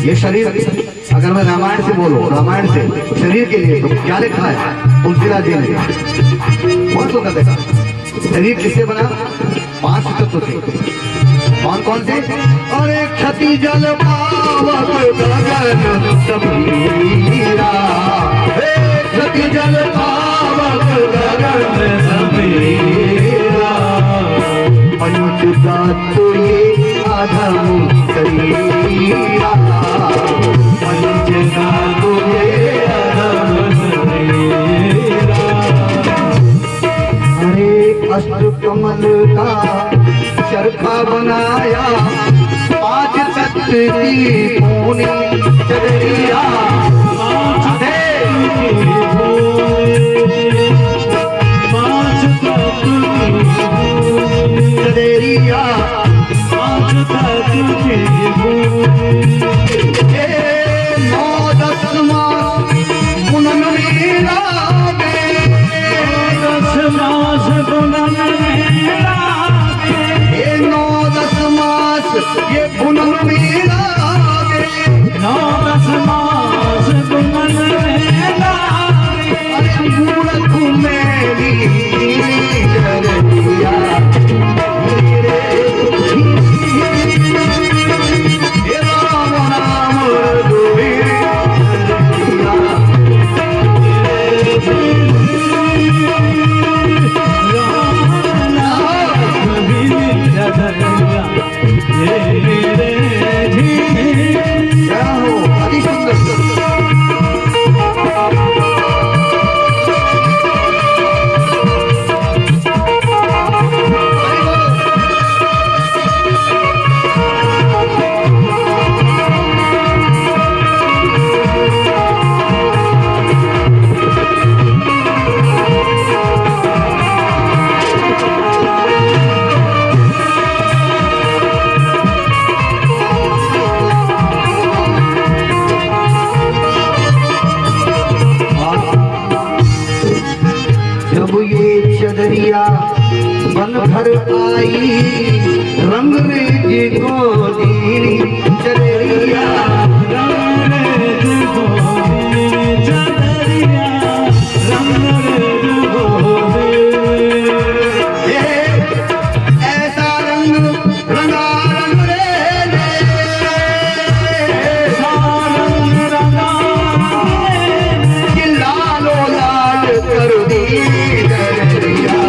ये शरीर, अगर मैं रामायण से बोलो, रामायण से शरीर के लिए तो क्या लिखा है तुलसीदास जी ने, बहुत सुंदर देखा। शरीर किससे बना? 5 तत्व से। कौन कौन से? अरे क्षति जल पावक गगन समीरा, क्षति जल पावक गगन समीरा, पंचतत्व ये आधम शरीरा, पंचतत्व ये आधम शरीरा। अरे अष्टकमल का चरखा बनाया, 5 तत्व की पूनी चदरिया, चदरिया, 5 तत्व की पूनी। 9-10 मास पुनन में लागे, 10 मास पुनन में लागे, 9-10 मास ये पुनन में लागे, 9-10 मास पुनन में लागे। अरे मूरख मेरी चदरिया, राम नाम बन भर आई, रंग रेज को दीनी चदरिया, रंग रेज को दीनी चदरिया, रंग रेज को दीनी। ऐसा रंग रंगा रंग रेज, ऐसा रंग रंगा कि लालो लाल कर दी चदरिया।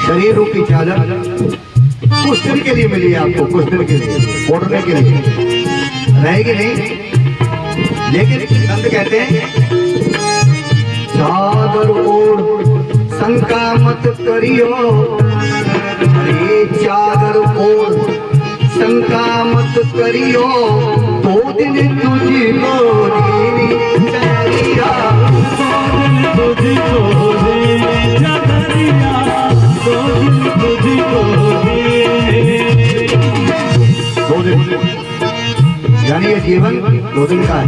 शरीर रूपी चादर कुछ दिन के लिए मिली है आपको, कुछ दिन के लिए ओढ़ने के लिए, रहेगी नहीं। लेकिन संत कहते हैं चादर ओढ़ शंका मत करियो, अरे चादर ओढ़ शंका मत करियो, 2 दिन तुझको दीनी चदरिया, 2 दिन तुझको दीनी चदरिया, 2 दिन तुझको दीनी। 2 दिन यानी ये जीवन 2 दिन का है।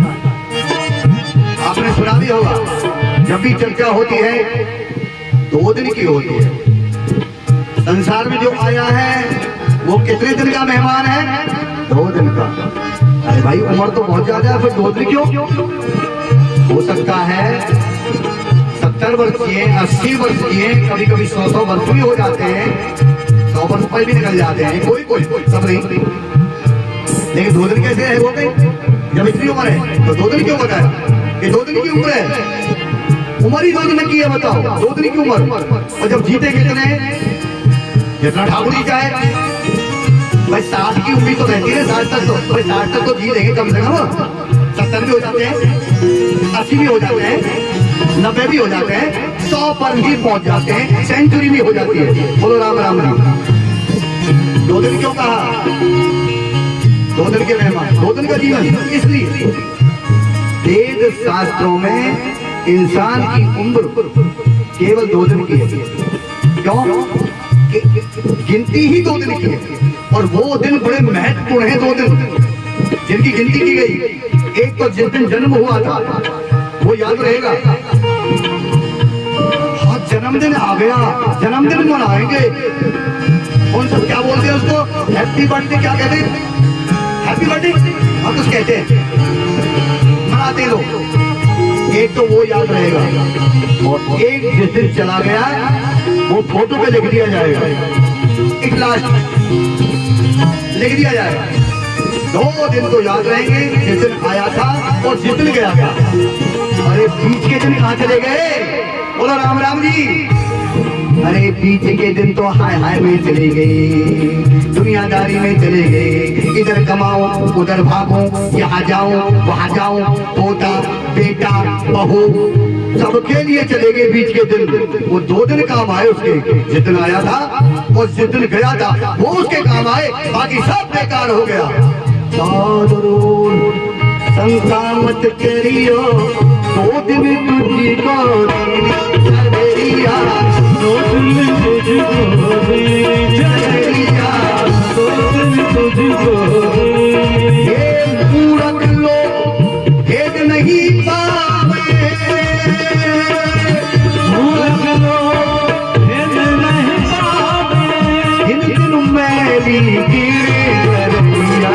आपने सुना भी होगा, जब भी चर्चा होती है 2 दिन की होती है। संसार में जो आया है वो कितने दिन का मेहमान है? 2 दिन का। अरे भाई उम्र तो बहुत ज्यादा है, फिर 2 दिन क्यों? हो सकता है 70 वर्ष जिए, 80 वर्ष जिए, कभी कभी 100 वर्ष भी हो जाते हैं, 100 वर्ष पर भी निकल जाते हैं, कोई सब नहीं। लेकिन 2 दिन कैसे है हो गई? जब इतनी उम्र है तो 2 दिन क्यों बताया? ये 2 दिन की उम्र है, उम्र ही 2 दिन की है, बताओ 2 दिन की उम्र। और जब जीते कितने? जितना ठाकुरी चाहे भाई 60 की उम्मीद तो रहती है, 60 तक तो भाई 60 तक तो जी लेंगे कम से कम, 70 भी हो जाते हैं, 80 भी हो जाते हैं, 90 भी हो जाते हैं, 100 पर भी पहुंच जाते हैं, सेंचुरी भी हो जाती है। बोलो राम राम राम। 2 दिन क्यों कहा? 2 दिन के मेहमान, 2 दिन का जीवन। इसलिए वेद शास्त्रों में इंसान की उम्र केवल 2 दिन की है। क्यों? गिनती ही 2 दिन की है, और वो दिन बड़े महत्वपूर्ण हैं। 2 दिन जिनकी गिनती की गई, एक तो जिस दिन जन्म हुआ था वो याद रहेगा। हाँ, जन्मदिन आ गया, जन्मदिन मनाएंगे। कौन सा क्या बोलते हैं उसको? Happy birthday. क्या कहते हैं? हैप्पी बर्थडे हम तो कहते हैं, मनाते लोग। एक तो वो याद रहेगा, और एक जिस दिन चला गया वो फोटो पे लिख दिया जाएगा, एक लास्ट लिख दिया जाएगा। 2 दिन तो याद रहेंगे, जिस दिन आया था और जिस दिन गया था। अरे बीच के दिन कहाँ चले गए? बोलो राम राम जी। अरे बीच के दिन तो हाय हाय में चले गए, दुनियादारी में चले गए। इधर कमाओ उधर भागो, यहाँ जाओ वहाँ जाओ, पोता बेटा बहू सबके लिए चले गए बीच के दिन। वो 2 दिन काम आए उसके, जिस दिन आया था और जिस दिन गया था वो उसके काम आए, बाकी सब बेकार हो गया। शंका मत करियो, 2 दिन तुझको चलेरिया, 2 दिन तुझको चलेरिया, 2 दिन तुझको। ये मूर्ख लोग भेद नहीं पावे, मूर्ख लोग भेद नहीं पावे, इन दिन मैली गिरे चलेरिया।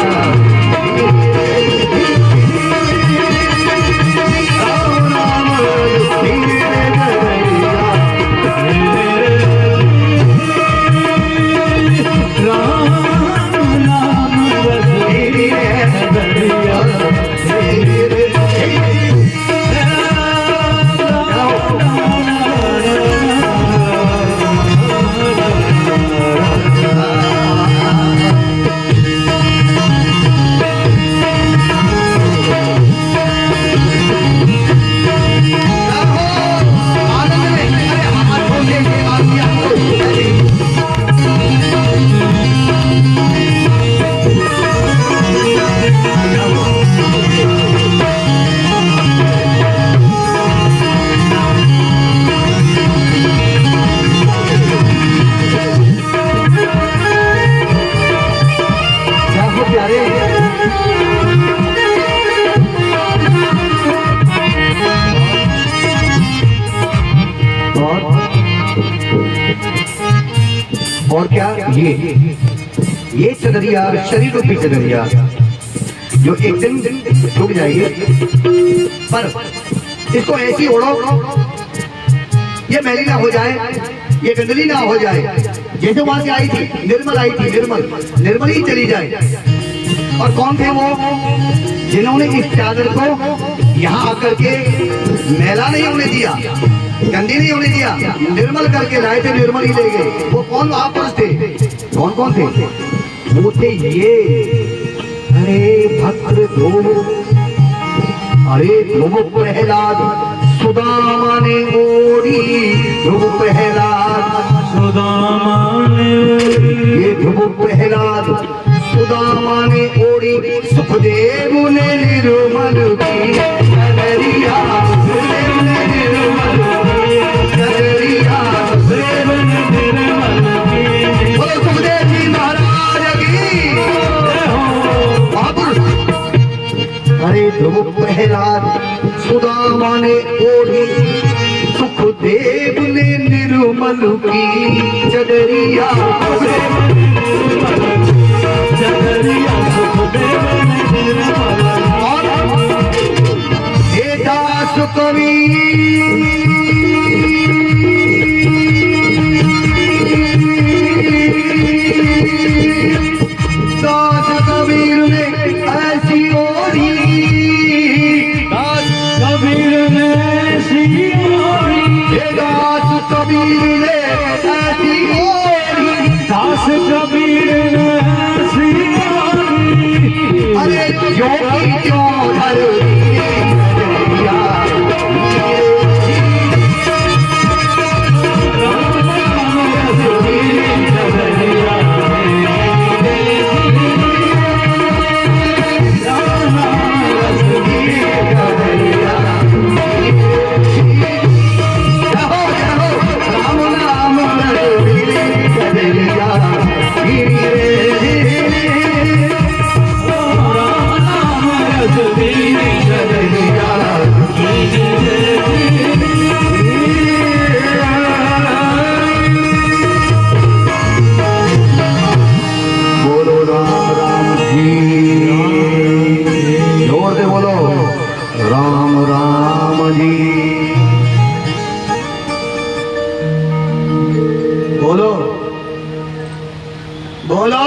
और क्या ये चदरिया, शरीर रूपी चदरिया जो एक दिन रुक जाएगी, पर इसको ऐसी ओढ़ो ये मैली ना हो जाए, ये गंदली ना हो जाए। जैसे वहां से आई थी निर्मल, आई थी निर्मल ही चली जाए। और कौन थे वो? जिन्होंने इस चादर को यहाँ आकर के मैला नहीं होने दिया, गंदी नहीं होने दिया, निर्मल करके लाए थे, निर्मल ही ले गए। वो कौन महापुरुष थे? कौन कौन थे वो? थे ये, अरे भद्र ध्रुव, अरे ध्रुव प्रहलाद, सुदामा ने ओढ़ी ध्रुव प्रहलाद, सुदामा ने, ये ध्रुव प्रहलाद सुदामा ने ओढ़ी, सुखदेव ने निर्मल की चदरिया, सुखदेव ने निर्मल की चदरिया, सुखदेव ने निर्मल की। बोलो सुखदेव जी महाराज की। अरे ध्रुव प्रहलाद सुदामा ने ओढ़ी, सुखदेव ने निर्मल की चदरिया, चदरिया सुखदेव ने निर्मल। हे दास कबीर, दास कबीर ने ऐसी ओढ़ी, दास कबीर ने ऐसी ओढ़ी, हे दास कबीर ने ऐसी ओढ़ी, बोलो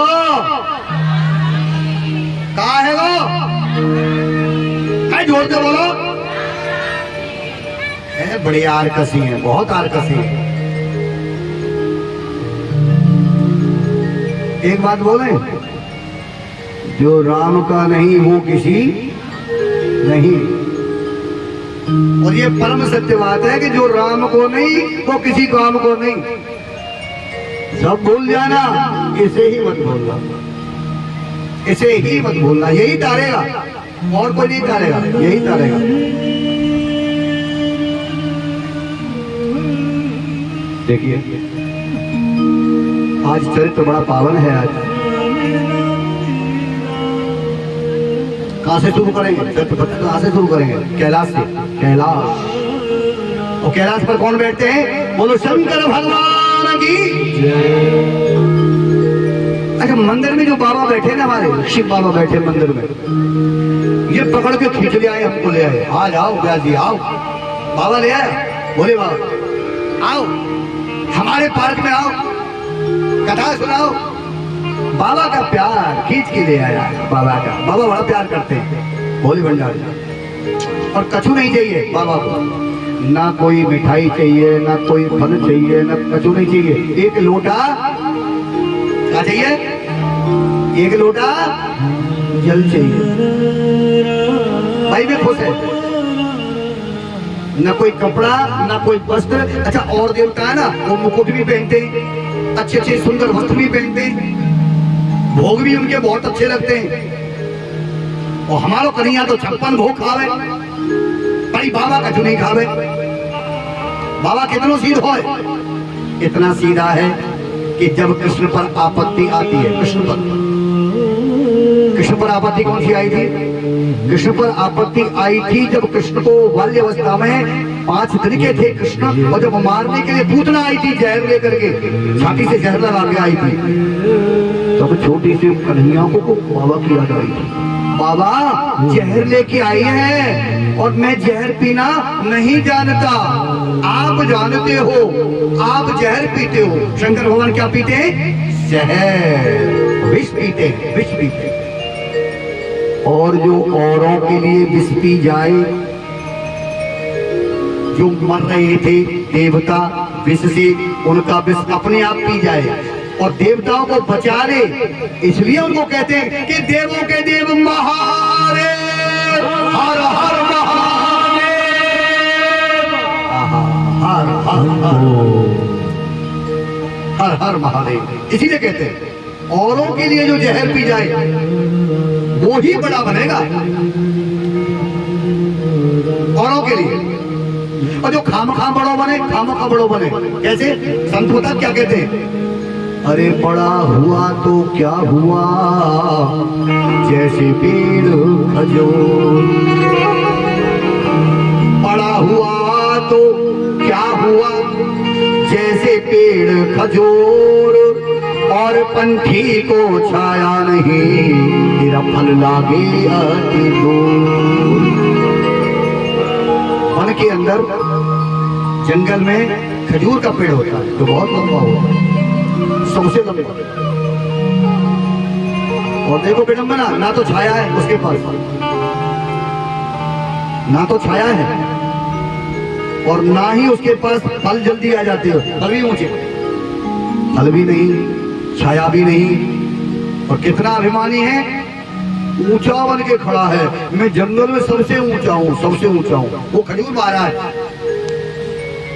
कहा है वो? जोर से बोलो। बड़ी आरकसी है, बहुत आरकसी है। एक बात बोले, जो राम का नहीं वो किसी नहीं। और ये परम सत्य बात है कि जो राम को नहीं वो किसी काम को नहीं। सब भूल जाना, इसे ही मत भूलना, इसे ही मत भूलना। यही तारेगा, और कोई नहीं तारेगा, यही तारेगा। देखिए आज चरित्र बड़ा पावन है। आज कहां से शुरू करेंगे? कहां से शुरू करेंगे? कैलाश से। कैलाश, और कैलाश पर कौन बैठते हैं? बोलो शंकर भगवान की। अच्छा, मंदिर में जो बाबा बैठे ना, हमारे शिव बाबा बैठे मंदिर में, ये पकड़ के खींच ले आए, हमको ले आए। आ जाओ व्यास जी, आओ। बाबा ले आया, बोले बाबा आओ हमारे पार्क में आओ, कथा सुनाओ। बाबा का प्यार खींच के ले आया। बाबा का, बाबा बड़ा प्यार करते हैं भोले भंडारी। और कछु नहीं चाहिए बाबा को, ना कोई मिठाई चाहिए, ना कोई फल चाहिए, ना कछु नहीं चाहिए। एक लोटा क्या चाहिए? एक लोटा जल चाहिए। भाई भी खुश है। ना कोई कपड़ा, ना कोई वस्त्र। अच्छा, और देवता है ना, वो मुकुट भी पहनते हैं, अच्छे अच्छे सुंदर वस्त्र भी पहनते हैं, भोग भी उनके बहुत अच्छे लगते हैं। और हमारो कन्हैया तो 56 भोग खावे, पर बाबा कछु नहीं खावे। बाबा कितना सीधा है, इतना सीधा है कि जब कृष्ण पर आपत्ति आती है, कृष्ण पर आपत्ति कौन सी आई थी? कृष्ण पर आपत्ति आई थी जब कृष्ण को बाल्यावस्था में 5 दिन के थे कृष्ण, और जब मारने के लिए पूतना आई थी जहर लेकर के, छाती से जहर लगा के आई थी, तब छोटी सी कन्हैया को बाबा की याद आई थी। बाबा जहर लेके आई है और मैं जहर पीना नहीं जानता, आप जानते हो, आप जहर पीते हो। शंकर भगवान क्या पीते हैं? जहर, विष पीते, विष पीते। और जो औरों के लिए विष पी जाए, जो मर रहे थे देवता विष से, उनका विष अपने आप पी जाए और देवताओं को बचा ले, इसलिए उनको कहते हैं कि देवों के देव महादेव, हर हर महादेव, हर हर हर हर महादेव। इसीलिए कहते हैं औरों के लिए जो जहर पी जाए वो ही बड़ा बनेगा, औरों के लिए। और जो खामखा बड़ो बने, खामखा बड़ो बने। कैसे? संत बता क्या कहते हैं? अरे बड़ा हुआ तो क्या हुआ, जैसे पेड़ खजूर। बड़ा हुआ तो क्या हुआ, जैसे पेड़ खजूर। और पंछी को छाया नहीं, तेरा फल लागे अति दूर। वन के अंदर जंगल में खजूर का पेड़ होता है, जो बहुत लंबा होता है, सबसे लंबा। और देखो विडंबना, ना तो छाया है उसके पास, ना तो छाया है, और ना ही उसके पास फल जल्दी आ जाते हो। फल भी ऊंचे, फल भी नहीं, छाया भी नहीं। और कितना अभिमानी है, ऊंचा बन के खड़ा है, मैं जंगल में सबसे ऊंचा हूँ, सबसे ऊंचा हूँ। वो खजूर पा रहा है,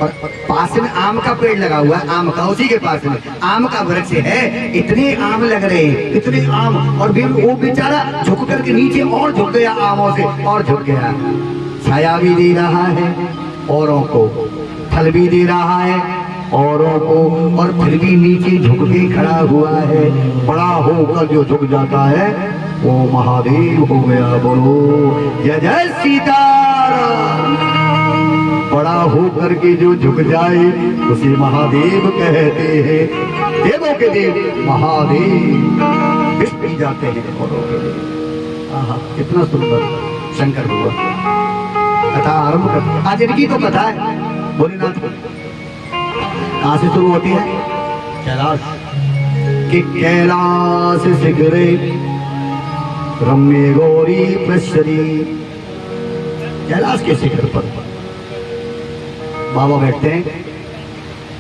और पास में आम का पेड़ लगा हुआ है, आम का, उसी के पास में आम का वृक्ष है। इतने आम लग रहे हैं, इतने आम, और भी वो बेचारा झुक करके नीचे और झुक गया, आमों से और झुक गया। छाया भी दे रहा है औरों को, फल भी दे रहा है औरों को, और फिर भी नीचे झुक के खड़ा हुआ है। बड़ा होकर जो झुक जाता है वो महादेव हो गया। बोलो जय जय सीताराम। बड़ा होकर के जो झुक जाए उसे महादेव कहते हैं। देवों के देव महादेव विष्णु जाते हैं। आहा कितना सुंदर शंकर भगवान कथा आरंभ कर। आज इनकी तो कथा है भोलेनाथ को। कहां से शुरू होती है? कैलाश कि कैलाश शिखरे रम्य गौरी प्रसरी। कैलाश के शिखर पर बाबा बैठते हैं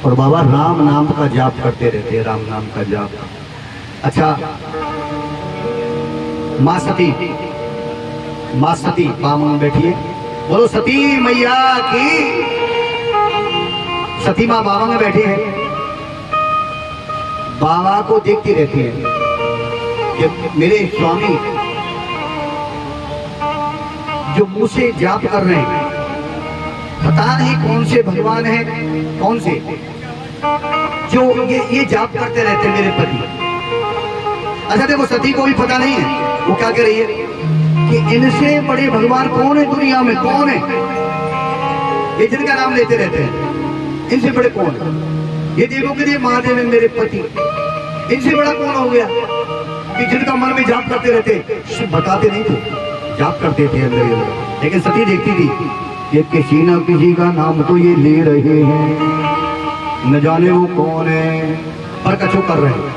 और बाबा राम नाम का जाप करते रहते हैं। राम नाम का जाप। अच्छा मां सती बामन बैठिए। बोलो सती मैया की। सती मां बाबा में बैठी है। बाबा को देखती रहती है कि मेरे स्वामी जो मुंह से जाप कर रहे हैं, पता नहीं कौन से भगवान है, कौन से जो ये जाप करते रहते मेरे पति। अच्छा देखो सती को भी पता नहीं है वो क्या कह रही है कि इनसे बड़े भगवान कौन है दुनिया में, कौन है ये जिनका नाम लेते रहते हैं, इनसे बड़े कौन है? ये देवों के लिए महादेव है मेरे पति। इनसे बड़ा कौन हो गया कि जिनका मन में जाप करते रहते? बताते नहीं थे, जाप करते थे अंदर ही अंदर। लेकिन सती देखती थी कि किसी ना किसी का नाम तो ये ले रहे हैं, न जाने वो कौन है, पर कछो कर रहे हैं।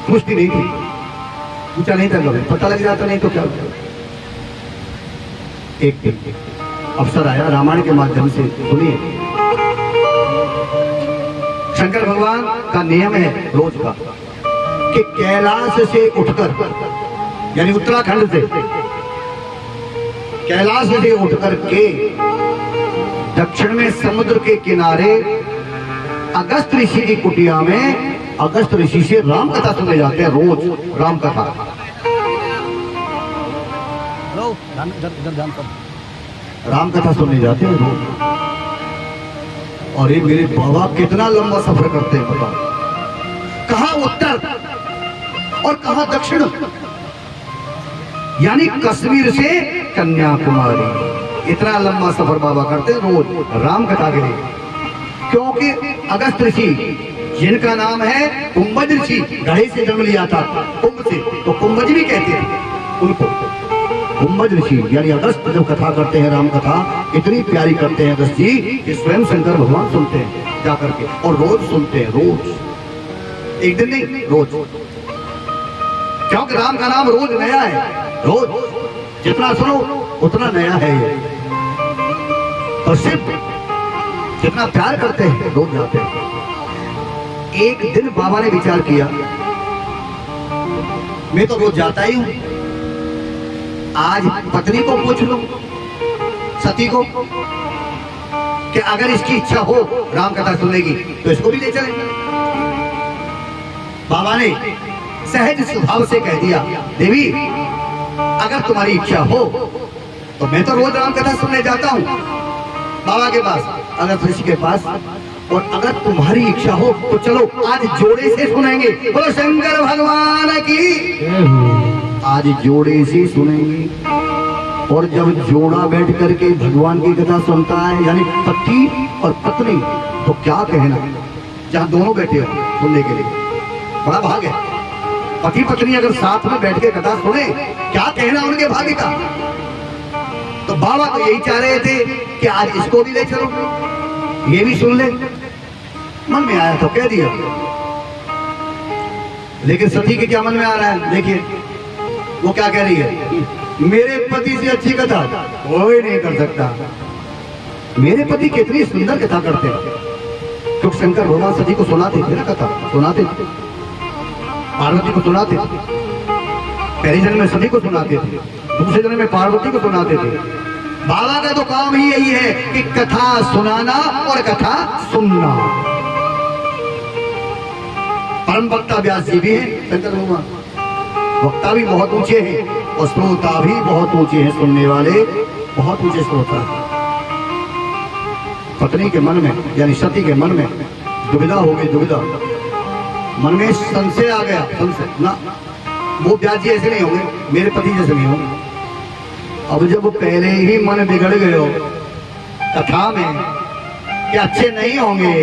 पूछती नहीं थी, पूछा नहीं था कभी, पता लग जाता नहीं तो क्या। एक अवसर आया रामायण के माध्यम से, सुनिए। शंकर भगवान का नियम है रोज का कि कैलाश से उठकर, यानी उत्तराखंड से, कैलाश से उठकर के दक्षिण में समुद्र के किनारे अगस्त ऋषि की कुटिया में अगस्त ऋषि से राम कथा सुनने जाते हैं। रोज राम कथा। राम कथा सुनने जाते हैं रोज। और ये मेरे बाबा कितना लंबा सफर करते हैं बताओ। कहां उत्तर और कहां दक्षिण, यानी कश्मीर से कन्याकुमारी। इतना लंबा सफर बाबा करते हैं रोज राम कथा के लिए। क्योंकि अगस्त ऋषि जिनका नाम है कुंभज ऋषि, गढ़े से जन्म लिया था कुंभ से, तो कुंभज भी कहते हैं उनको। कुंभज ऋषि यानी अगस्त जब कथा करते हैं राम कथा, इतनी प्यारी करते हैं अगस्त जी कि स्वयं शंकर भगवान सुनते हैं जाकर के, और रोज सुनते हैं, रोज, एक दिन नहीं रोज। क्योंकि राम का नाम रोज नया है, रोज जितना सुनो उतना नया है ये। और सिर्फ जितना प्यार करते हैं रोज जाते हैं। एक दिन बाबा ने विचार किया मैं तो रोज जाता ही हूं, आज पत्नी को पूछ लूं, सती को, कि अगर इसकी इच्छा हो राम कथा सुनने की तो इसको भी ले चलें। बाबा ने सहज स्वभाव से कह दिया, देवी अगर तुम्हारी इच्छा हो तो मैं तो रोज राम कथा सुनने जाता हूँ बाबा के पास, अगर ऋषि के पास, और अगर तुम्हारी इच्छा हो तो चलो आज जोड़े से सुनेंगे। बोलो शंकर भगवान की। आज जोड़े से सुनेंगे। और जब जोड़ा बैठ करके भगवान की कथा सुनता है, यानी पति और पत्नी, तो क्या कहना, जहाँ दोनों बैठे हो सुनने के लिए, बड़ा भाग है। पति पत्नी अगर साथ में बैठ के कथा सुने, क्या कहना उनके भाग्य का। तो बाबा तो यही चाह रहे थे कि आज इसको भी ले चलो, ये भी सुन ले। मन में आया तो कह दिया। लेकिन सती के क्या मन में आ रहा है, देखिए वो क्या कह रही है, मेरे पति से अच्छी कथा कोई नहीं कर सकता। मेरे पति कितनी सुंदर कथा करते हैं। क्योंकि शंकर भगवान सती को सुनाते थे ना कथा, सुनाते थे, पार्वती को सुनाते थे। पहले जन्म में सती को सुनाते थे, दूसरे जन्म में पार्वती को सुनाते थे। बाबा का तो काम ही यही है कि कथा सुनाना और कथा सुनना। परम वक्ता व्यास जी भी हैं शंकर भगवान, वक्ता भी बहुत ऊंचे हैं और श्रोता भी बहुत ऊंचे हैं, सुनने वाले बहुत ऊंचे श्रोता हैं। पत्नी के मन में यानी सती के मन में दुविधा हो गई, दुविधा, मन में संशय आ गया, संशय ना, वो ब्याज जी ऐसे नहीं होंगे, मेरे पति जैसे नहीं होंगे। अब जब पहले ही मन बिगड़ गए हो कथा में कि अच्छे नहीं होंगे,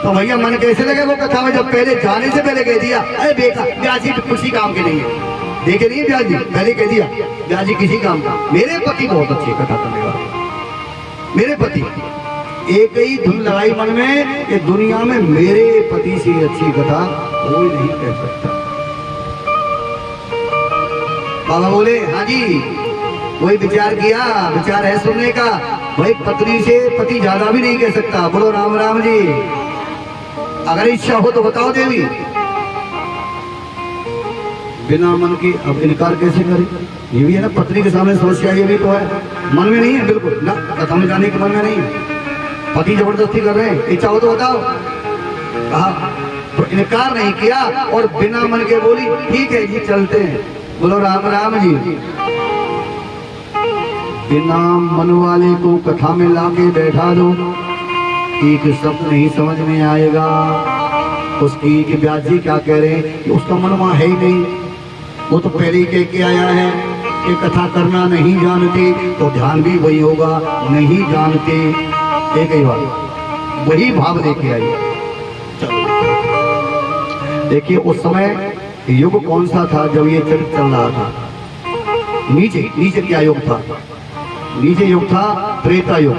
तो भैया मन कैसे लगे वो कथा में, जब पहले जाने से पहले कह दिया अरे बेटा ब्याज जी किसी काम के नहीं है, देखे नहीं ब्याज जी, पहले कह दिया ब्याज जी किसी काम का। मेरे पति बहुत अच्छी कथा करने वाले, मेरे पति, एक ही धुन लगाई मन में कि दुनिया में मेरे पति से अच्छी कथा कोई नहीं कह सकता। बाबा बोले हाँ जी, वही विचार किया, विचार है सुनने का, भाई पत्नी से पति ज्यादा भी नहीं कह सकता। बोलो राम राम जी। अगर इच्छा हो तो बताओ देवी। बिना मन की अब इनकार कैसे करें, ये भी है ना, पत्नी के सामने समस्या ये भी तो है, मन में नहीं है बिल्कुल ना, कथा में जाने के मन में नहीं है, पति जबरदस्ती कर रहे हैं, इच्छा हो तो बताओ। कहा तो इनकार नहीं किया और बिना मन के बोली ठीक है जी चलते हैं। बोलो राम राम जी। बिना मन वाले को कथा में लाके बैठा दो, एक शब्द नहीं समझ में आएगा उसकी कि ब्याज जी क्या कह रहे हैं, कि उसका मन वहां है ही नहीं, वो तो पहले ही कह के आया है कि कथा करना नहीं जानते, तो ध्यान भी वही होगा, नहीं जानते, एक ही बात, वही भाव लेके आई। देखिए उस समय युग कौन सा था जब ये चरित्र चल रहा था, नीचे नीचे क्या युग था, नीचे युग था त्रेता युग।